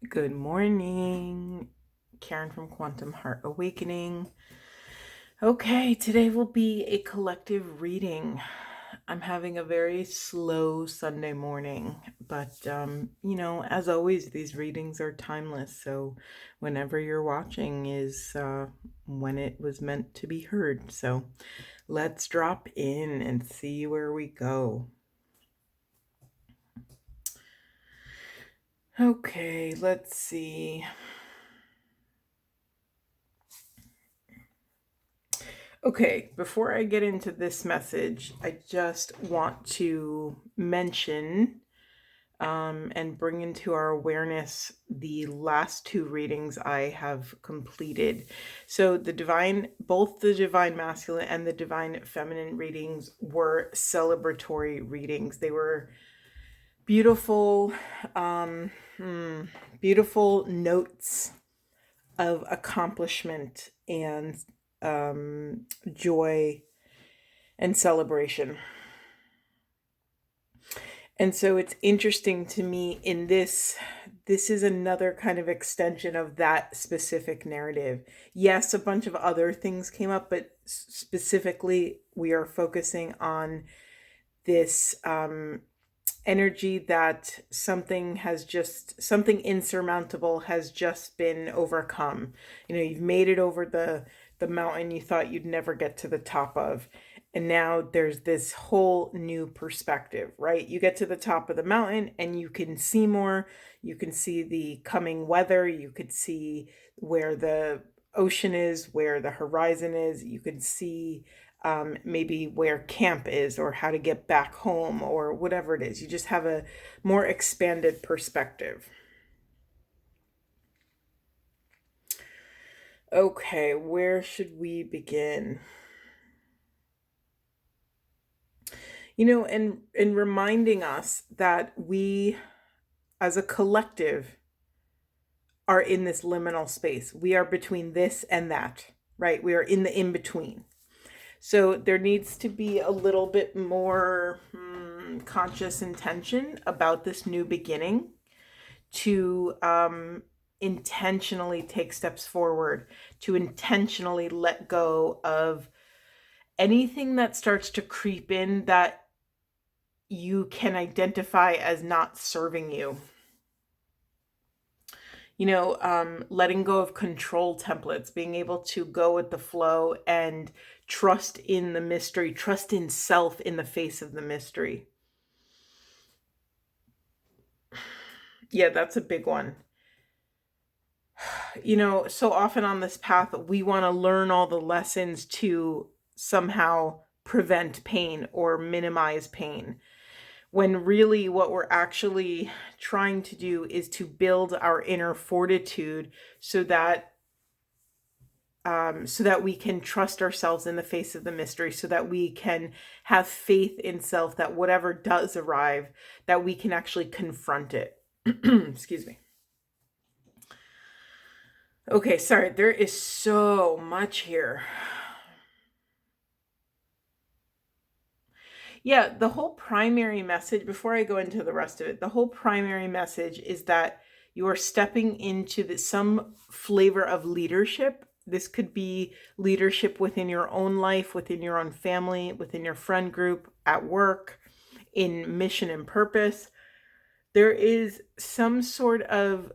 Good morning, Karen from Quantum Heart Awakening. Okay, today will be a collective reading. I'm having a very slow Sunday morning, but as always, these readings are timeless. So, whenever you're watching is when it was meant to be heard. So, let's drop in and see where we go. Okay, let's see. Okay, before I get into this message, I just want to mention and bring into our awareness the last two readings I have completed. So both the divine masculine and the divine feminine readings were celebratory readings. They were beautiful, beautiful notes of accomplishment and joy and celebration. And so it's interesting to me in this is another kind of extension of that specific narrative. Yes, a bunch of other things came up, but specifically we are focusing on this energy that something insurmountable has just been overcome. You've made it over the mountain you thought you'd never get to the top of, and now there's this whole new perspective, right? You get to the top of the mountain and you can see more. You can see the coming weather. You could see where the ocean is, where the horizon is. You could see maybe where camp is or how to get back home or whatever it is. You just have a more expanded perspective. Okay, where should we begin? And reminding us that we as a collective are in this liminal space. We are between this and that, right? We are in the in between. So there needs to be a little bit more conscious intention about this new beginning to intentionally take steps forward, to intentionally let go of anything that starts to creep in that you can identify as not serving you. Letting go of control templates, being able to go with the flow and trust in the mystery, trust in self in the face of the mystery. Yeah, that's a big one. So often on this path, we want to learn all the lessons to somehow prevent pain or minimize pain, when really what we're actually trying to do is to build our inner fortitude so that we can trust ourselves in the face of the mystery, so that we can have faith in self, that whatever does arrive, that we can actually confront it. Excuse me. Okay, sorry, there is so much here. Yeah, the whole primary message, before I go into the rest of it, the whole primary message is that you are stepping into some flavor of leadership. This could be leadership within your own life, within your own family, within your friend group, at work, in mission and purpose. There is some sort of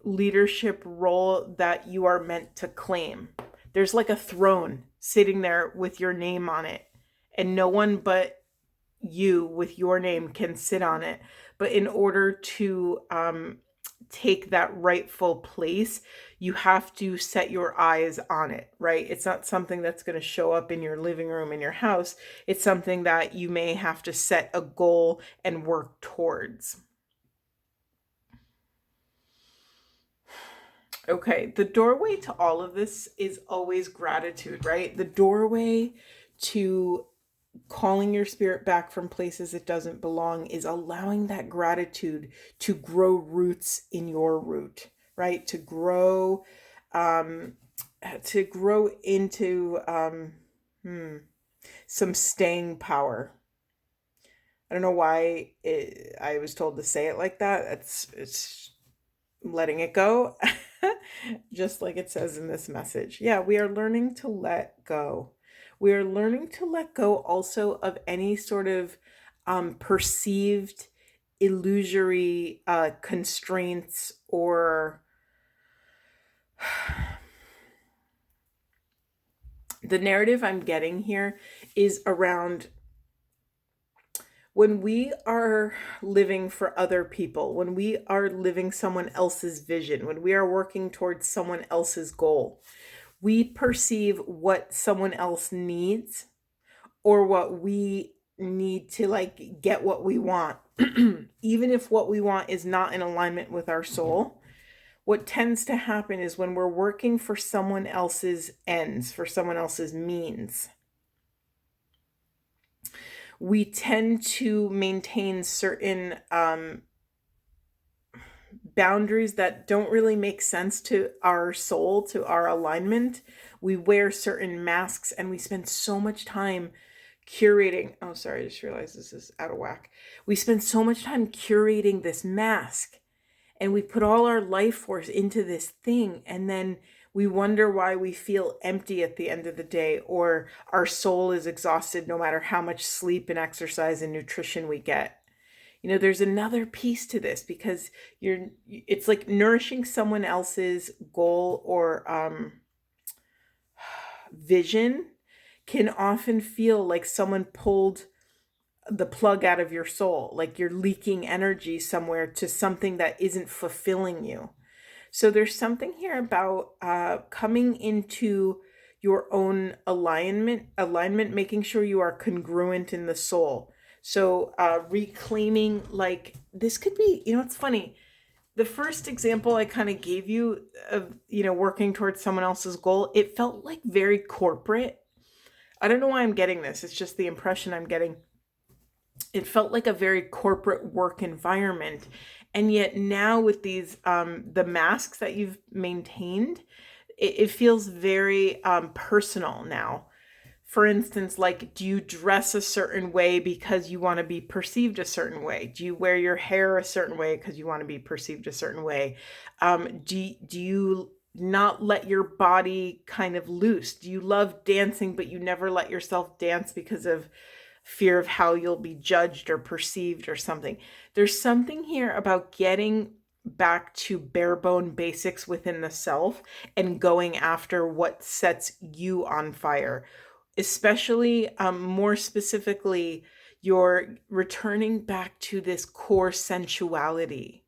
leadership role that you are meant to claim. There's like a throne sitting there with your name on it, and no one but you with your name can sit on it. But in order to take that rightful place, you have to set your eyes on it, right? It's not something that's going to show up in your living room in your house. It's something that you may have to set a goal and work towards. Okay, the doorway to all of this is always gratitude, right? The doorway to calling your spirit back from places it doesn't belong is allowing that gratitude to grow roots in your root, right? To grow into some staying power. I don't know why I was told to say it like that. It's letting it go, just like it says in this message. Yeah, we are learning to let go. We are learning to let go also of any sort of perceived illusory constraints or the narrative I'm getting here is around when we are living for other people, when we are living someone else's vision, when we are working towards someone else's goal, we perceive what someone else needs or what we need to like get what we want. Even if what we want is not in alignment with our soul, what tends to happen is when we're working for someone else's ends, for someone else's means, we tend to maintain certain boundaries that don't really make sense to our soul, to our alignment. We wear certain masks and we spend so much time curating. Oh, sorry, I just realized this is out of whack. We spend so much time curating this mask and we put all our life force into this thing, and then we wonder why we feel empty at the end of the day, or our soul is exhausted no matter how much sleep and exercise and nutrition we get. There's another piece to this, because it's like nourishing someone else's goal or vision can often feel like someone pulled the plug out of your soul, like you're leaking energy somewhere to something that isn't fulfilling you. So there's something here about coming into your own alignment, making sure you are congruent in the soul. So reclaiming, like, this could be, it's funny. The first example I kind of gave you of, working towards someone else's goal, it felt like very corporate. I don't know why I'm getting this. It's just the impression I'm getting. It felt like a very corporate work environment. And yet now with these, the masks that you've maintained, it feels very personal now. For instance, like, do you dress a certain way because you want to be perceived a certain way? Do you wear your hair a certain way because you want to be perceived a certain way? Do you not let your body kind of loose? Do you love dancing, but you never let yourself dance because of fear of how you'll be judged or perceived or something? There's something here about getting back to bare bone basics within the self and going after what sets you on fire. Especially, more specifically, you're returning back to this core sensuality,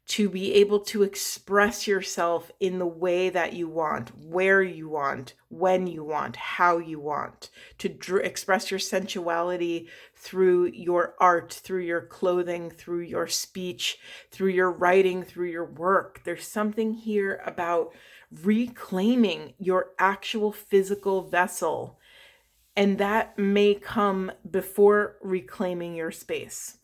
to be able to express yourself in the way that you want, where you want, when you want, how you want, to express your sensuality through your art, through your clothing, through your speech, through your writing, through your work. There's something here about reclaiming your actual physical vessel, and that may come before reclaiming your space.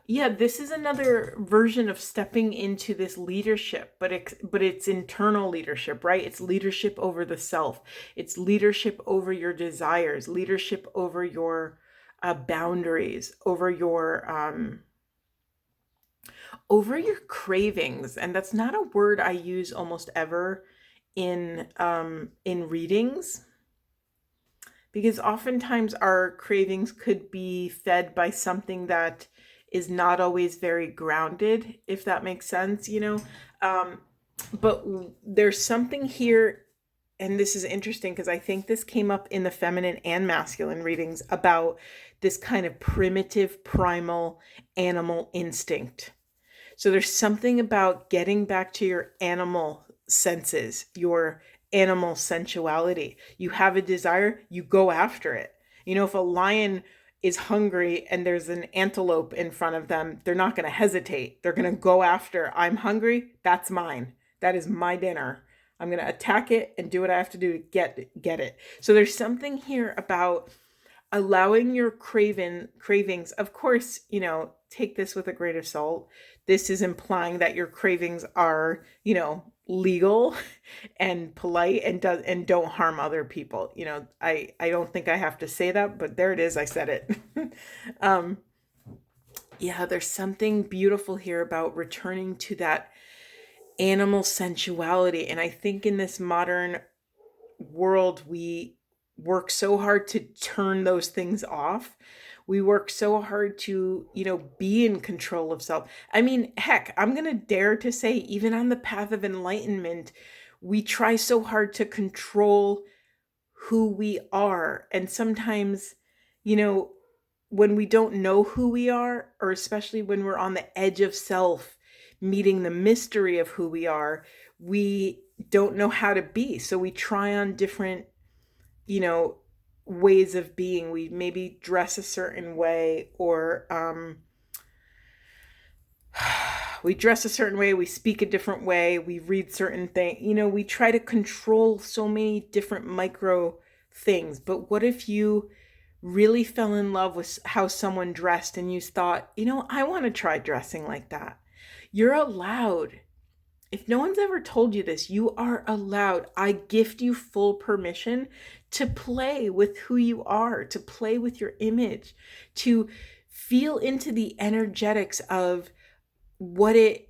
Yeah, this is another version of stepping into this leadership, but it's internal leadership, right? It's leadership over the self. It's leadership over your desires, leadership over your boundaries, over your cravings. And that's not a word I use almost ever in readings, because oftentimes our cravings could be fed by something that is not always very grounded, if that makes sense, but there's something here, and this is interesting because I think this came up in the feminine and masculine readings, about this kind of primitive, primal animal instinct. So there's something about getting back to your animal senses, your animal sensuality. You have a desire, you go after it. If a lion is hungry and there's an antelope in front of them, they're not going to hesitate. They're going to go after, I'm hungry, that's mine. That is my dinner. I'm going to attack it and do what I have to do to get it. So there's something here about allowing your cravings. Of course, take this with a grain of salt. This is implying that your cravings are, legal and polite and don't harm other people. I don't think I have to say that, but there it is. I said it. Yeah, there's something beautiful here about returning to that animal sensuality. And I think in this modern world, we work so hard to turn those things off. We work so hard to, be in control of self. I mean, heck, I'm going to dare to say, even on the path of enlightenment, we try so hard to control who we are. And sometimes, you know, when we don't know who we are, or especially when we're on the edge of self, meeting the mystery of who we are, we don't know how to be. So we try on different, you know, ways of being. We maybe dress a certain way, or we dress a certain way, we speak a different way, we read certain things. We try to control so many different micro things. But what if you really fell in love with how someone dressed and you thought, I want to try dressing like that? You're allowed. If no one's ever told you this, you are allowed. I gift you full permission to play with who you are, to play with your image, to feel into the energetics of what it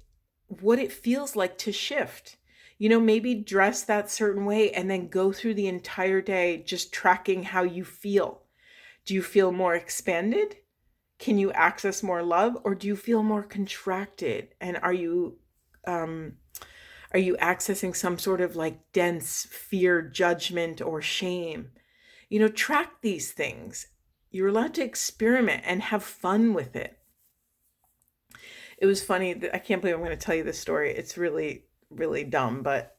feels like to shift. Maybe dress that certain way and then go through the entire day just tracking how you feel. Do you feel more expanded? Can you access more love, or do you feel more contracted? And are you accessing some sort of like dense fear, judgment, or shame? Track these things. You're allowed to experiment and have fun with it. It was funny that I can't believe I'm going to tell you this story. It's really, really dumb. But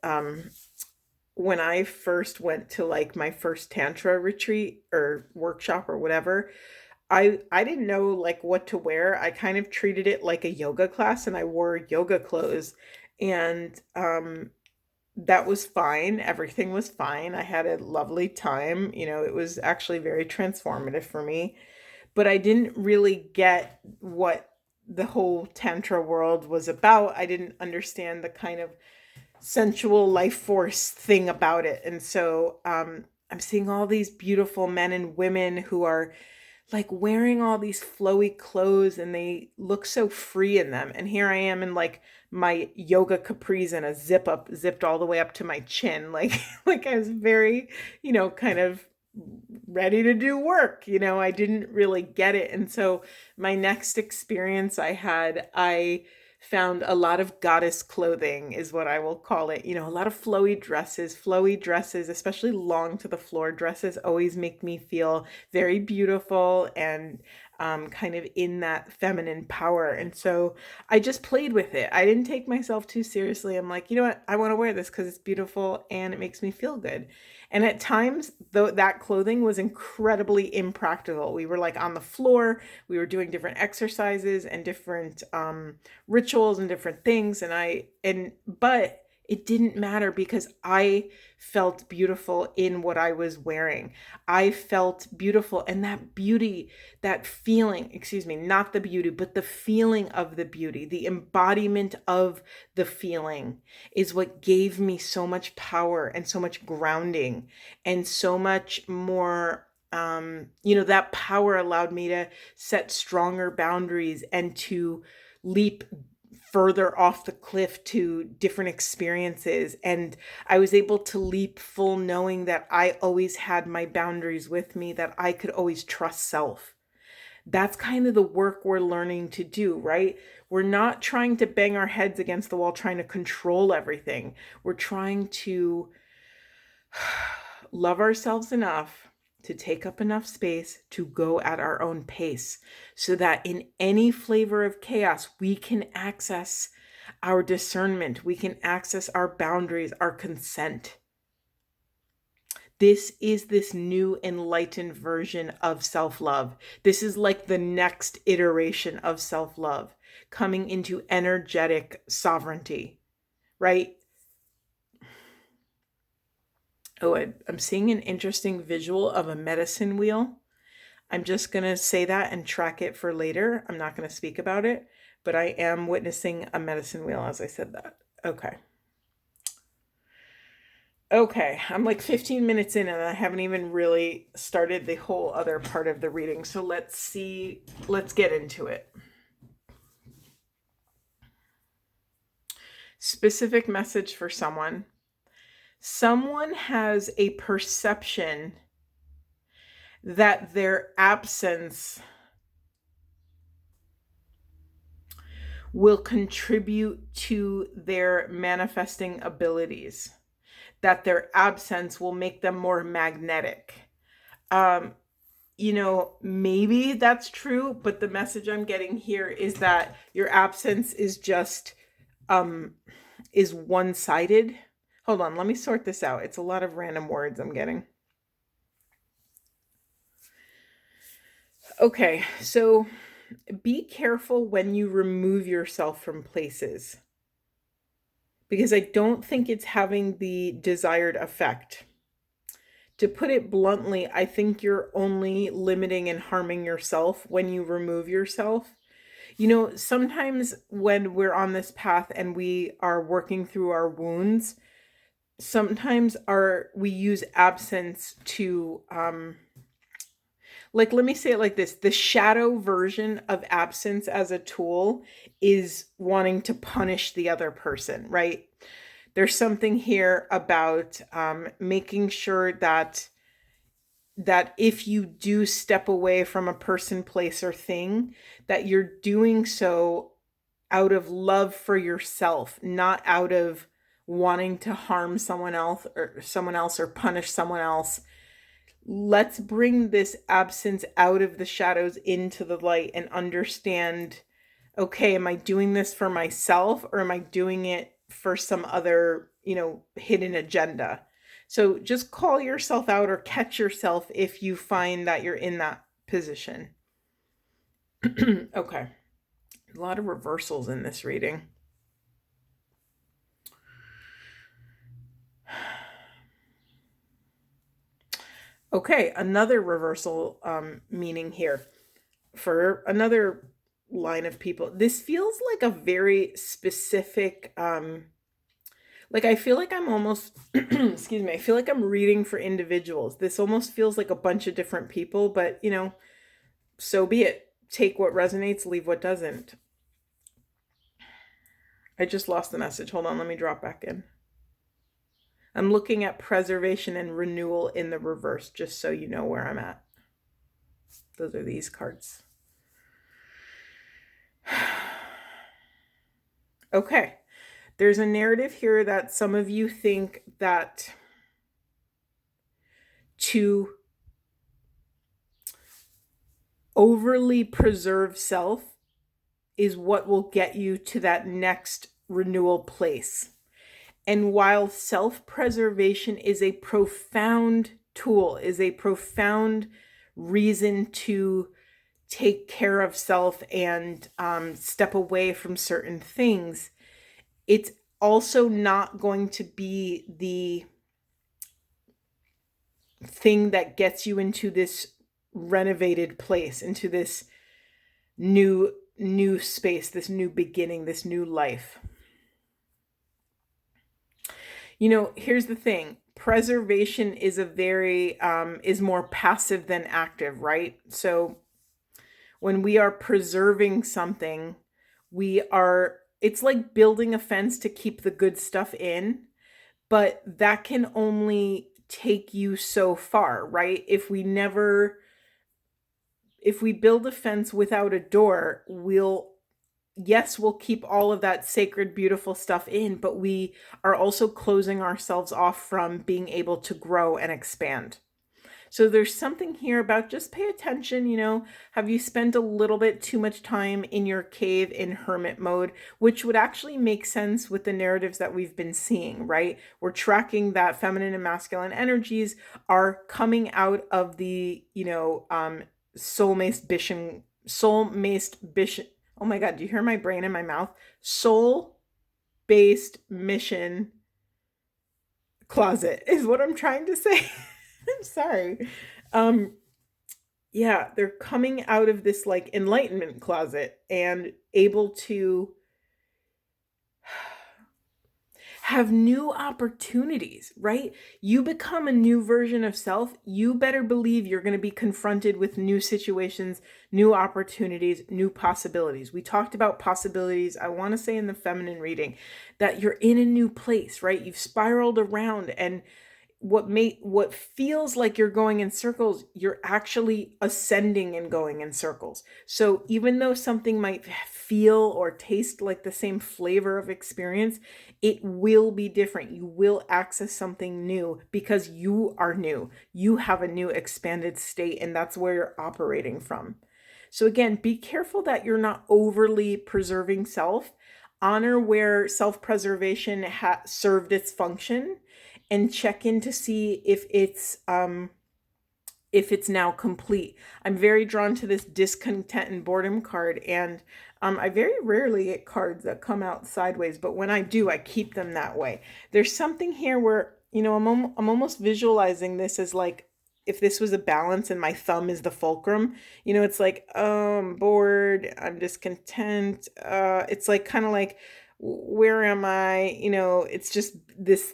when I first went to like my first Tantra retreat or workshop or whatever, I didn't know like what to wear. I kind of treated it like a yoga class, and I wore yoga clothes. And that was fine. Everything was fine. I had a lovely time. It was actually very transformative for me. But I didn't really get what the whole Tantra world was about. I didn't understand the kind of sensual life force thing about it. And so I'm seeing all these beautiful men and women who are like wearing all these flowy clothes, and they look so free in them. And here I am in like my yoga capris and a zipped all the way up to my chin. Like, like I was very, kind of ready to do work. I didn't really get it. And so my next experience I found a lot of goddess clothing, is what I will call it. A lot of flowy dresses, especially long to the floor dresses, always make me feel very beautiful and kind of in that feminine power. And so I just played with it. I didn't take myself too seriously. I'm like, you know what? I want to wear this because it's beautiful and it makes me feel good. And at times, though, that clothing was incredibly impractical. We were like on the floor, we were doing different exercises and different rituals and different things. But it didn't matter because I felt beautiful in what I was wearing. I felt beautiful, and that beauty, that feeling, excuse me, not the beauty, but the feeling of the beauty, the embodiment of the feeling is what gave me so much power and so much grounding and so much more. That power allowed me to set stronger boundaries and to leap further off the cliff to different experiences. And I was able to leap full knowing that I always had my boundaries with me, that I could always trust self. That's kind of the work we're learning to do, right? We're not trying to bang our heads against the wall, trying to control everything. We're trying to love ourselves enough to take up enough space to go at our own pace, so that in any flavor of chaos, we can access our discernment, we can access our boundaries, our consent. This is this new enlightened version of self-love. This is like the next iteration of self-love, coming into energetic sovereignty, right? Oh, I'm seeing an interesting visual of a medicine wheel. I'm just going to say that and track it for later. I'm not going to speak about it, but I am witnessing a medicine wheel as I said that. Okay. Okay, I'm like 15 minutes in and I haven't even really started the whole other part of the reading. So let's get into it. Specific message for someone. Someone has a perception that their absence will contribute to their manifesting abilities, that their absence will make them more magnetic. Maybe that's true, but the message I'm getting here is that your absence is just is one-sided. Hold on, let me sort this out. It's a lot of random words I'm getting. Okay, so be careful when you remove yourself from places, because I don't think it's having the desired effect. To put it bluntly, I think you're only limiting and harming yourself when you remove yourself. Sometimes when we're on this path and we are working through our wounds, sometimes we use absence to let me say it like this. The shadow version of absence as a tool is wanting to punish the other person, right? There's something here about making sure that if you do step away from a person, place, or thing, that you're doing so out of love for yourself, not out of wanting to harm someone else or punish someone else. Let's bring this absence out of the shadows into the light and understand, okay, am I doing this for myself or am I doing it for some other, hidden agenda? So just call yourself out or catch yourself if you find that you're in that position. Okay. A lot of reversals in this reading. Okay, another reversal meaning here for another line of people. This feels like a very specific, I feel like I'm almost, excuse me, I feel like I'm reading for individuals. This almost feels like a bunch of different people, but so be it. Take what resonates, leave what doesn't. I just lost the message. Hold on, let me drop back in. I'm looking at preservation and renewal in the reverse, just so you know where I'm at. Those are these cards. Okay. There's a narrative here that some of you think that to overly preserve self is what will get you to that next renewal place. And while self-preservation is a profound tool, is a profound reason to take care of self and step away from certain things, it's also not going to be the thing that gets you into this renovated place, into this new space, this new beginning, this new life. Here's the thing. Preservation is is more passive than active, right? So when we are preserving something, it's like building a fence to keep the good stuff in, but that can only take you so far, right? If we build a fence without a door, we'll keep all of that sacred, beautiful stuff in, but we are also closing ourselves off from being able to grow and expand. So there's something here about just pay attention, have you spent a little bit too much time in your cave in hermit mode, which would actually make sense with the narratives that we've been seeing, right? We're tracking that feminine and masculine energies are coming out of the, soul-based mission. Oh my God, do you hear my brain in my mouth? Soul-based mission closet is what I'm trying to say. I'm sorry. Yeah, they're coming out of this enlightenment closet and able to have new opportunities, right? You become a new version of self. You better believe you're going to be confronted with new situations, new opportunities, new possibilities. We talked about possibilities, I want to say in the feminine reading, that you're in a new place, right? You've spiraled around, and what feels like you're going in circles, you're actually ascending and going in circles. So even though something might feel or taste like the same flavor of experience, it will be different. You will access something new because you are new. You have a new expanded state, and that's where you're operating from. So again, be careful that you're not overly preserving self. Honor where self-preservation served its function, and check in to see if it's now complete. I'm very drawn to this discontent and boredom card, and I very rarely get cards that come out sideways, but when I do, I keep them that way. There's something here where, I'm almost visualizing this as like if this was a balance and my thumb is the fulcrum. It's like, oh, I'm bored, I'm discontent. It's like kind of like, where am I? It's just this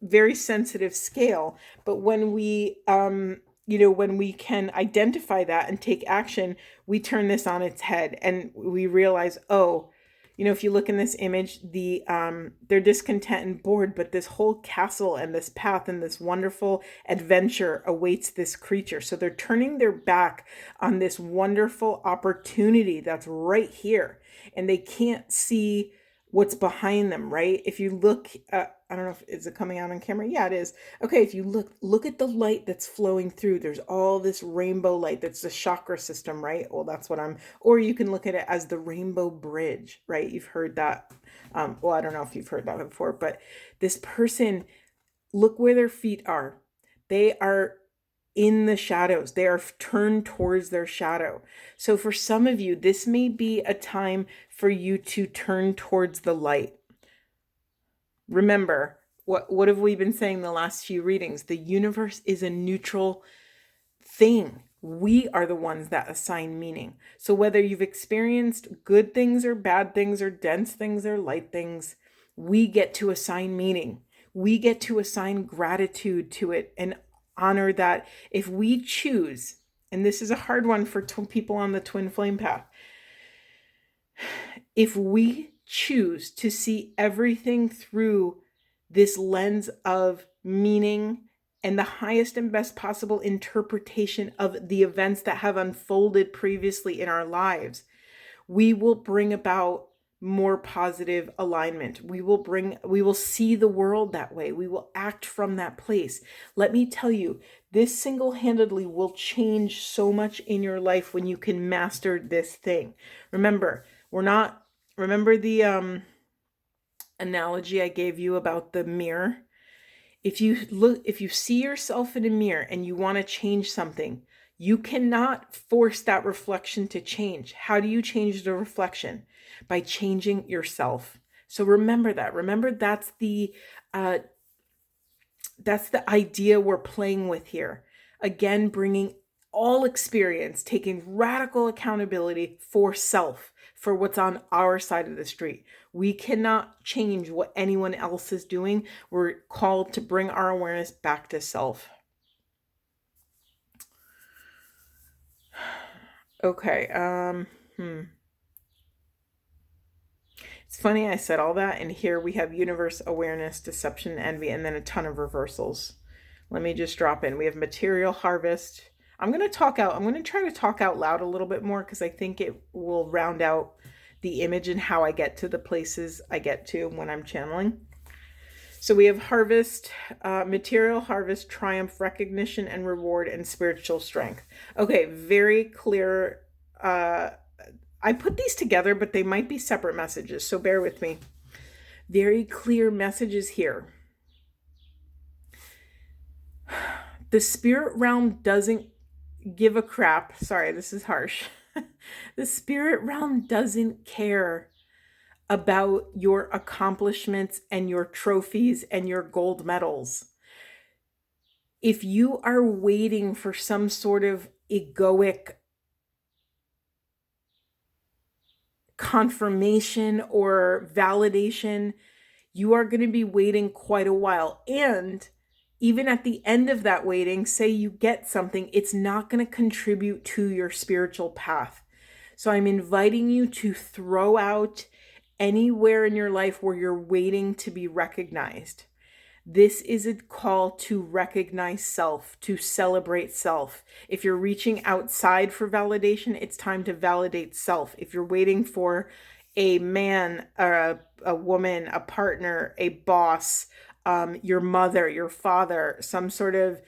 very sensitive scale. But when we when we can identify that and take action, we turn this on its head and we realize, oh, if you look in this image, they're discontent and bored, but this whole castle and this path and this wonderful adventure awaits this creature. So they're turning their back on this wonderful opportunity that's right here, and they can't see what's behind them, right? If you look, I don't know, is it coming out on camera? Yeah, it is. Okay, if you look at the light that's flowing through, there's all this rainbow light. That's the chakra system, right? Well, that's what or you can look at it as the rainbow bridge, right? You've heard that. Well, I don't know if you've heard that before, but this person, look where their feet are. They are in the shadows. They are turned towards their shadow. So for some of you, this may be a time for you to turn towards the light. Remember, what have we been saying the last few readings? The universe is a neutral thing. We are the ones that assign meaning. So whether you've experienced good things or bad things or dense things or light things, we get to assign meaning. We get to assign gratitude to it and honor that. If we choose, and this is a hard one for people on the twin flame path, if we choose to see everything through this lens of meaning and the highest and best possible interpretation of the events that have unfolded previously in our lives, we will bring about more positive alignment. We will see the world that way. We will act from that place. Let me tell you, this single-handedly will change so much in your life when you can master this thing. Remember the analogy I gave you about the mirror? If you see yourself in a mirror and you want to change something, you cannot force that reflection to change. How do you change the reflection? By changing yourself. So remember that. Remember that's the idea we're playing with here. Again, bringing all experience, taking radical accountability for self, for what's on our side of the street. We cannot change what anyone else is doing. We're called to bring our awareness back to self. Okay. It's funny I said all that, and here we have universe, awareness, deception, envy, and then a ton of reversals. Let me just drop in. We have material harvest. I'm going to try to talk out loud a little bit more because I think it will round out the image and how I get to the places I get to when I'm channeling. So we have harvest, material harvest, triumph, recognition and reward, and spiritual strength. Okay, very clear. I put these together, but they might be separate messages, so bear with me. Very clear messages here. The spirit realm doesn't give a crap. Sorry, this is harsh. The spirit realm doesn't care about your accomplishments and your trophies and your gold medals. If you are waiting for some sort of egoic confirmation or validation, you are going to be waiting quite a while. And even at the end of that waiting, say you get something, it's not going to contribute to your spiritual path. So I'm inviting you to throw out anywhere in your life where you're waiting to be recognized. This is a call to recognize self, to celebrate self. If you're reaching outside for validation, it's time to validate self. If you're waiting for a man, a woman, a partner, a boss, your mother, your father, some sort of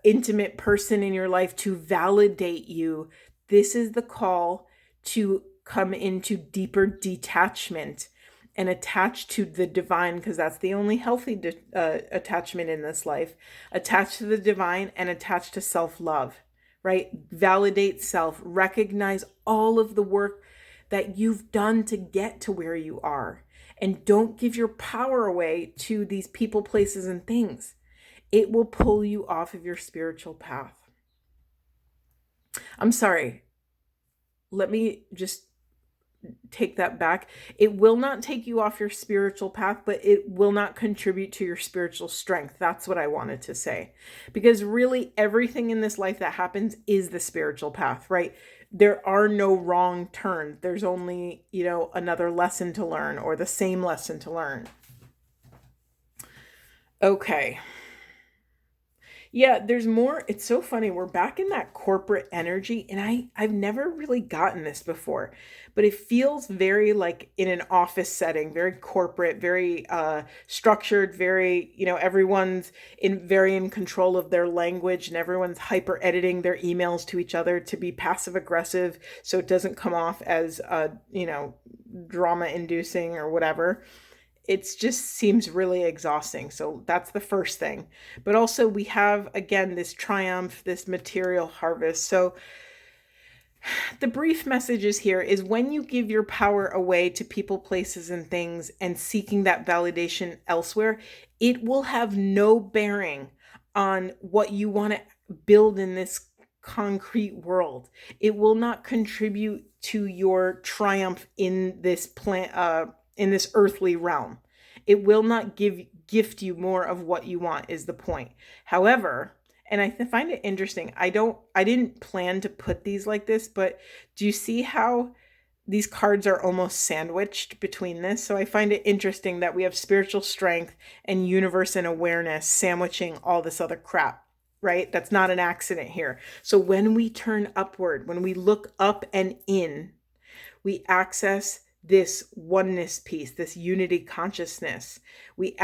intimate person in your life to validate you, this is the call to come into deeper detachment and attach to the divine, because that's the only healthy attachment in this life. Attach to the divine and attach to self-love, right? Validate self, recognize all of the work that you've done to get to where you are. And don't give your power away to these people, places, and things. It will pull you off of your spiritual path. I'm sorry. Let me just take that back. It will not take you off your spiritual path, but it will not contribute to your spiritual strength. That's what I wanted to say. Because really everything in this life that happens is the spiritual path, right? There are no wrong turns. There's only, another lesson to learn or the same lesson to learn. Okay. Yeah, there's more. It's so funny. We're back in that corporate energy, and I've never really gotten this before, but it feels very like in an office setting, very corporate, very structured, very, everyone's very in control of their language, and everyone's hyper editing their emails to each other to be passive aggressive so it doesn't come off as drama inducing or whatever. It just seems really exhausting. So that's the first thing. But also we have, again, this triumph, this material harvest. So the brief messages here is when you give your power away to people, places, and things and seeking that validation elsewhere, it will have no bearing on what you want to build in this concrete world. It will not contribute to your triumph in this in this earthly realm. It will not gift you more of what you want, is the point. However, and I find it interesting, I didn't plan to put these like this, but do you see how these cards are almost sandwiched between this? So I find it interesting that we have spiritual strength and universe and awareness sandwiching all this other crap, right? That's not an accident here. So when we turn upward, when we look up and in, we access this oneness piece, this unity consciousness. We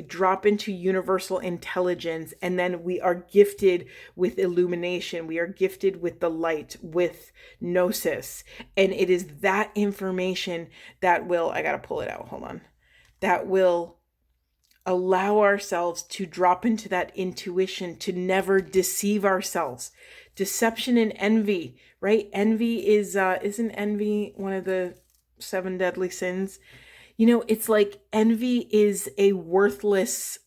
drop into universal intelligence, and then we are gifted with illumination. We are gifted with the light, with gnosis. And it is that information that will, I got to pull it out, hold on, that will allow ourselves to drop into that intuition, to never deceive ourselves. Deception and envy, right? Envy isn't envy one of the 7 deadly sins? It's like envy is a worthless,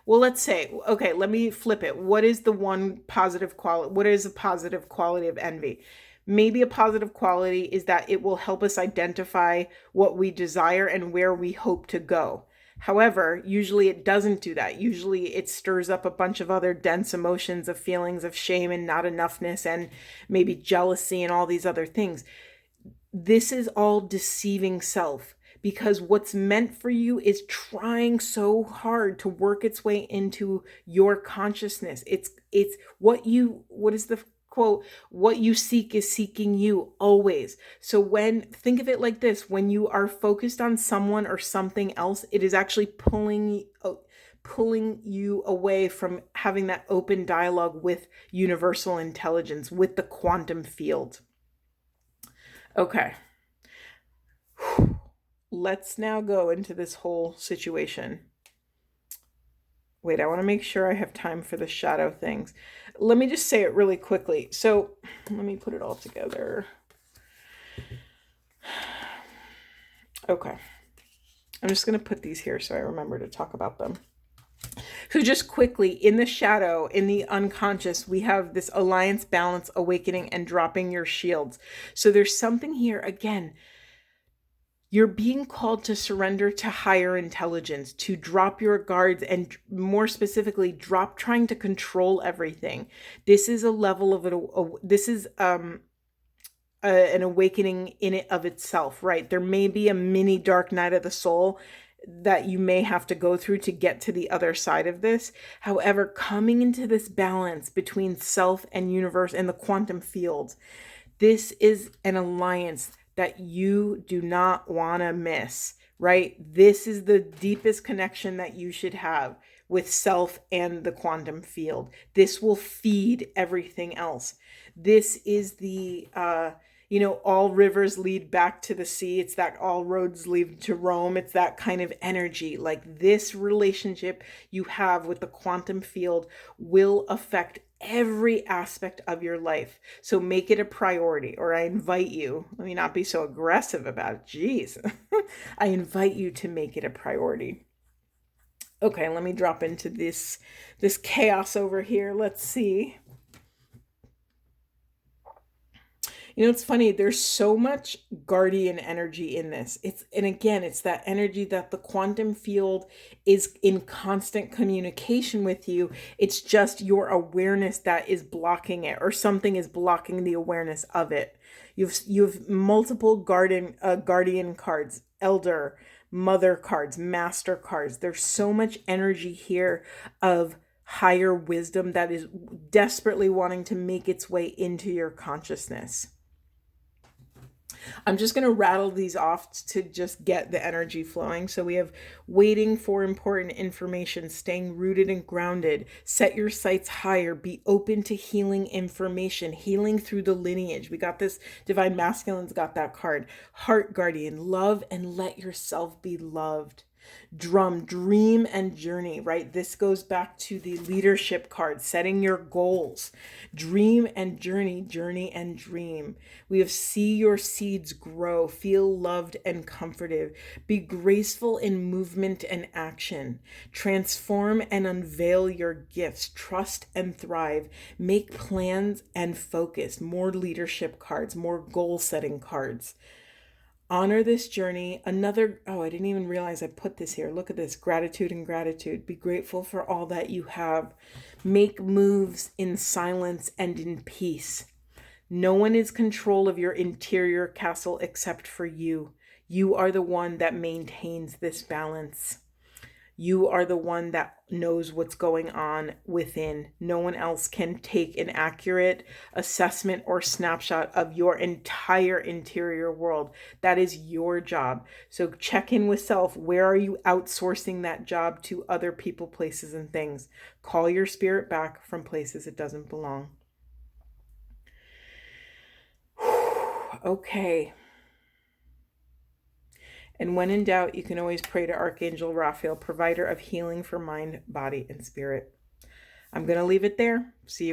well, let's say, okay, let me flip it. What is the one positive quality? What is a positive quality of envy? Maybe a positive quality is that it will help us identify what we desire and where we hope to go. However, usually it doesn't do that. Usually it stirs up a bunch of other dense emotions of feelings of shame and not enoughness and maybe jealousy and all these other things. This is all deceiving self, because what's meant for you is trying so hard to work its way into your consciousness. It's what is the quote? What you seek is seeking you always. So think of it like this, when you are focused on someone or something else, it is actually pulling you away from having that open dialogue with universal intelligence, with the quantum field. Okay. Let's now go into this whole situation. Wait, I want to make sure I have time for the shadow things. Let me just say it really quickly. So let me put it all together. Okay. I'm just going to put these here so I remember to talk about them. So just quickly, in the shadow, in the unconscious, we have this alliance, balance, awakening, and dropping your shields. So there's something here, again, You're being called to surrender to higher intelligence, to drop your guards, and more specifically, drop trying to control everything. This is a level of an awakening in it of itself, right? There may be a mini dark night of the soul that you may have to go through to get to the other side of this. However, coming into this balance between self and universe and the quantum field, this is an alliance that you do not want to miss, right? This is the deepest connection that you should have with self and the quantum field. This will feed everything else. This is the, all rivers lead back to the sea. It's that all roads lead to Rome. It's that kind of energy. Like, this relationship you have with the quantum field will affect every aspect of your life. So make it a priority, or I invite you, let me not be so aggressive about it. Jeez. I invite you to make it a priority. Okay, let me drop into this chaos over here. Let's see. It's funny, there's so much guardian energy in this. It's that energy that the quantum field is in constant communication with you. It's just your awareness that is blocking it, or something is blocking the awareness of it. You've multiple guardian cards, elder, mother cards, master cards. There's so much energy here of higher wisdom that is desperately wanting to make its way into your consciousness. I'm just going to rattle these off to just get the energy flowing. So we have waiting for important information, staying rooted and grounded, set your sights higher, be open to healing information, healing through the lineage. We got this, Divine Masculine's got that card. Heart Guardian, love and let yourself be loved. Drum, dream and journey, right? This goes back to the leadership card, setting your goals. Dream and journey, journey and dream. We have see your seeds grow, feel loved and comforted. Be graceful in movement and action. Transform and unveil your gifts. Trust and thrive. Make plans and focus. More leadership cards, more goal setting cards. Honor this journey. I didn't even realize I put this here. Look at this. Gratitude and gratitude. Be grateful for all that you have. Make moves in silence and in peace. No one is in control of your interior castle except for you. You are the one that maintains this balance. You are the one that knows what's going on within. No one else can take an accurate assessment or snapshot of your entire interior world. That is your job. So check in with self. Where are you outsourcing that job to other people, places, and things? Call your spirit back from places it doesn't belong. Okay. And when in doubt, you can always pray to Archangel Raphael, provider of healing for mind, body, and spirit. I'm going to leave it there. See you.